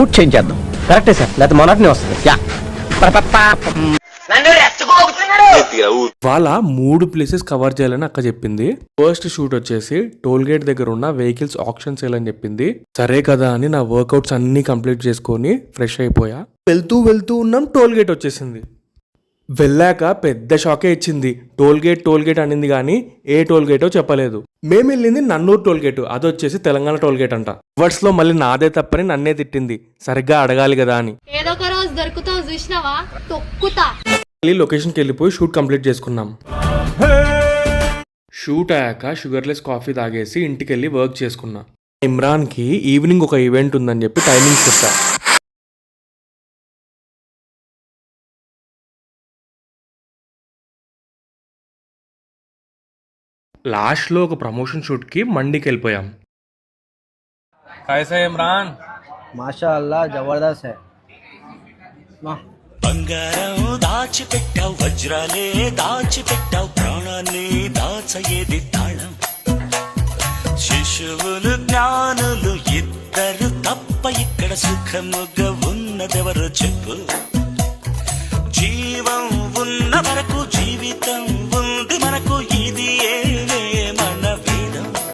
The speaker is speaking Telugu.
షూట్ చేంజ్ చేద్దాం. కరెక్టే సార్, లేకపోతే మొన్నటినే వస్తుంది. యా వాళ్ళ 3 ప్లేసెస్ కవర్ చేయాలని అక్క చెప్పింది. ఫస్ట్ షూట్ వచ్చేసి టోల్ గేట్ దగ్గర ఉన్న వెహికల్స్ ఆప్షన్ చేయాలని చెప్పింది. సరే కదా అని నా వర్కౌట్స్ అన్ని కంప్లీట్ చేసుకొని ఫ్రెష్ అయిపోయా. వెళ్తూ ఉన్నాం, టోల్ గేట్ వచ్చేసింది. వెళ్ళాక పెద్ద షాకే ఇచ్చింది. టోల్ గేట్ అనింది కానీ ఏ టోల్ గేటో చెప్పలేదు. మేము వెళ్ళింది నన్నూరు టోల్ గేట్, అది వచ్చేసి తెలంగాణ టోల్ గేట్ అంట. వర్డ్స్ లో మళ్ళీ నాదే తప్పని నన్నే తిట్టింది, సరిగ్గా అడగాలి కదా అని. ఏదో ఒక రోజు దొరుకుతావు చూసినావా, తొక్కుతా. మళ్ళీ లొకేషన్కి వెళ్ళిపోయి షూట్ కంప్లీట్ చేసుకున్నాం. షూట్ అయ్యాక షుగర్లెస్ కాఫీ తాగేసి ఇంటికి వెళ్ళి వర్క్ చేసుకున్నా. ఇమ్రాన్కి ఈవినింగ్ ఒక ఈవెంట్ ఉందని చెప్పి టైమింగ్స్ చెప్పా. లాస్ట్లో ఒక ప్రమోషన్ షూట్కి మండికి వెళ్ళిపోయాం. कैसा है इमरान? మాషాఅల్లా జబర్దస్త్ హై. బంగారం దాచిపెట్టావు, వజ్రాలే దాచిపెట్టావు, ప్రాణాన్ని దాచయేది తాళం. శిశువులు జ్ఞానులు ఇద్దరు తప్ప ఇక్కడ సుఖముగా ఉన్నదెవరు చెప్పు. జీవం ఉన్న వరకు